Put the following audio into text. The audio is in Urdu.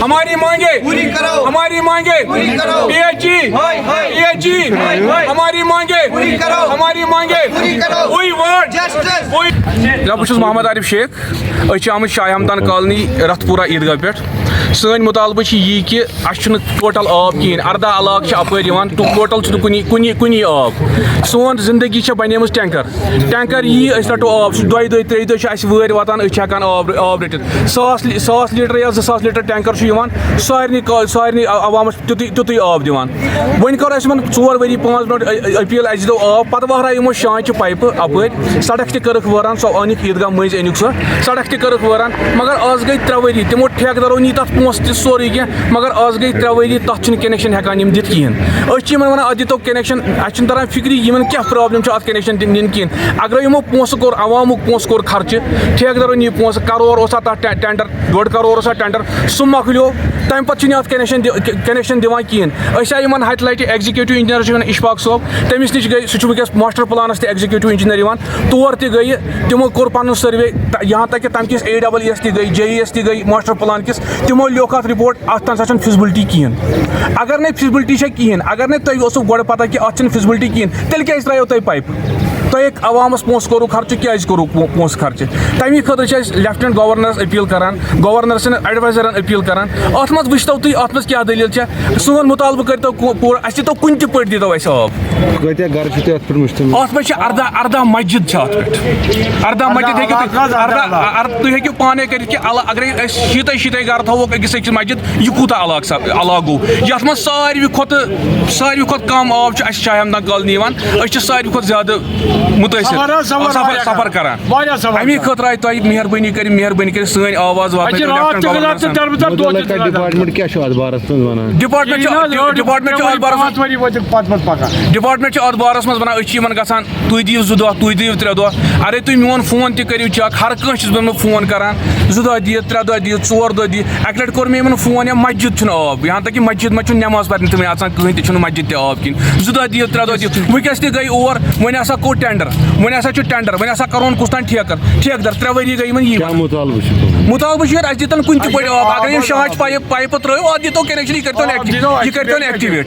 ہماری مانگیں پوری کرو, ہماری مانگیں پوری کرو, پی ایچ ای ہماری مانگیں پوری کرو, ہماری مانگیں پوری کرو, وی وانٹ جسٹس. جناب بہٕ چھُس محمد عارف شیخ, أسۍ چھِ آمٕتۍ شاہ ہمدان کالونی رتھ پورہ عیدگاہ پٮ۪ٹھ. سٲنۍ مُطالبہٕ چھِ یی کہِ اَسہِ چھُنہٕ ٹوٹل آب کِہیٖنۍ, 14 علاقہٕ چھِ اَپٲرۍ یِوان, ٹوٹل چھُنہٕ کُنی آب. سون زندگی چھےٚ بنیمٕژ ٹینکر یی أسۍ رَٹو آب, سُہ 2 دۄہ 3 دۄہ چھِ اَسہِ وٲرۍ واتان, أسۍ چھِ ہٮ۪کان آب رٔٹِتھ. 1,000 لیٖٹر یا 2,000 لیٖٹر ٹینکر چھُ یِوان, سارنٕے عوامس تیُتُے آب دِوان. وۄنۍ کٔر اَسہِ یِمن 4 ؤری 5 برونٛٹھ أپیٖل, اَسہِ دِتو آب, پتہٕ وہراے یِمو شانچہِ پایپہٕ اَپٲرۍ, سڑک تہِ کٔرٕکھ وٲران, سۄ أنِکھ عیٖدگاہ مٔنٛزۍ أنِکھ سۄ, سڑک تہِ کٔرٕکھ وٲران, مگر آز گٔے 3 ؤری, تِمو ٹھیکدَرو نی تَتھ پونٛسہٕ تہِ سورُے کینٛہہ, مگر آز گٔے 3 ؤری, تَتھ چھِنہٕ کنیکشن ہٮ۪کان یِم دِتھ کِہیٖنۍ. أسۍ چھِ یِمن وَنان اَتھ دِتو کنیکشن, اَسہِ چھُنہٕ تران فِکری یِمن کیٛاہ پرابلم چھِ اَتھ کنیکشن نِنہٕ کِہیٖنۍ. اگرے یِمو پونٛسہٕ کوٚر, عوامُک پونٛسہٕ کوٚر خرچہٕ, ٹھیکدَرو نی پونٛسہٕ, کرور اوس تَتھ ٹینڈر, 2.5 کرور اوس ٹینڈر, سُہ مۄکلیو, تَمہِ پتہٕ چھِنہٕ اَتھ کنیکشن دِوان کِہیٖنۍ. أسۍ آیہِ یِمن ہَتہِ لَٹہِ, ایگزِکیوٗٹِو اِنجیٖنر چھُ اِشفاق صٲب, تٔمِس نِش گٔے, سُہ چھُ وٕنکیٚس ماسٹر پلانس تہِ ایگزِکیوٗٹِو اِنجیٖنر یِوان, تور تہِ گٔیہِ, تِمو کوٚر پنُن سٔروے, یہاں تک کہ تَمہِ کِس AEES تہِ گٔے, JES تہِ گٔے ماسٹر پلان کِس, تِمو لیوکھ اَتھ رِپوٹ, اَتھ نسا چھَنہٕ فِزبلٹی کِہیٖنۍ. اگر نَے فِزبلٹی چھےٚ کِہیٖنۍ, اگر نَے تۄہہِ اوسوٕ گۄڈٕ پتہ کہِ اَتھ چھَنہٕ فِزبلٹی کِہیٖنۍ, تیٚلہِ کیٛازِ ترٛایو تۄہہِ پایپہٕ؟ تۄہہِ عوامس پونٛسہٕ کوٚروٕ خرچہٕ, کیٛازِ کوٚروٕ پونٛسہٕ خرچہٕ؟ تَمی خٲطرٕ چھِ أسۍ لیفٹنٹ گورنرس أپیٖل کران, گورنر سٕنٛدٮ۪ن ایڈوایزرن أپیٖل کران, اَتھ منٛز وٕچھتو تُہۍ اَتھ منٛز کیٛاہ دٔلیٖل چھےٚ, سون مُطالبہٕ کٔرۍتو پوٗرٕ, اَسہِ دِتو کُنہِ تہِ پٲٹھۍ دِتو اَسہِ آب. کۭتیاہ گرٕ چھِ تۄہہِ اَتھ پٮ۪ٹھ مُشتمل؟ اَتھ منٛز چھِ 14 مسجد چھِ اَتھ پٮ۪ٹھ, 14 مسجد ہیٚکِو تُہۍ ہیٚکِو پانے کٔرِتھ کہِ اگرے أسۍ 60 گرٕ تھاووکھ أکِس أکِس مسجد, یہِ کوٗتاہ علاقہٕ گوٚو, یَتھ منٛز ساروی کھۄتہٕ کم آب چھُ اَسہِ شاہ ہمدان کالنی یِوان, أسۍ چھِ ساروی کھۄتہٕ زیادٕ مُتٲثر سفر کران. اَمی خٲطرٕ آیہِ تۄہہِ مہربٲنی کٔرِتھ سٲنۍ آواز واتنٲیِو. ڈپارٹمنٹ کیٛاہ چھُ اَتھ بارس منٛز وَنان؟ ڈپارٹمنٹ چھُ اَتھ بارس منٛز وَنان, أسۍ چھِ یِمن گژھان, تُہۍ دِیِو 2 دۄہ, تُہۍ دِیِو 3 دۄہ, اَرے تُہۍ میون فون تہِ کٔرِو چیک, ہر کٲنٛسہِ چھُس بہٕ فون کران, 2 دۄہ دِیِو, 3 دۄہ دِیِو, 4 دۄہ دِیِو. اَکہِ لَٹہِ کوٚر مےٚ یِمن فون, یا مسجد چھُنہٕ آب, یہاں تک کہ مسجد منٛز چھُنہٕ نٮ۪ماز پرنہِ تہِ آسان کٕہٕنۍ تہِ, چھُنہٕ مسجد تہِ آب کِہیٖنۍ. 2 دۄہ دِیِو, 3 دۄہ دِیِو, وٕنکیٚس تہِ گٔے اور, وۄنۍ ہسا کوٚر ٹینڈر, وۄنۍ ہسا چھُ کرون کُس تانۍ ٹھیکدر, 3 ؤری گٔے یِمن یی. مُطالبہٕ چھُ اَسہِ دِتن کُنہِ تہِ پٲٹھۍ آب, اگر یِم شانچ پایپہٕ ترٲیو, اَتھ دِتو کنیکشن, یہِ کٔرۍتون ایکٹِویٹ.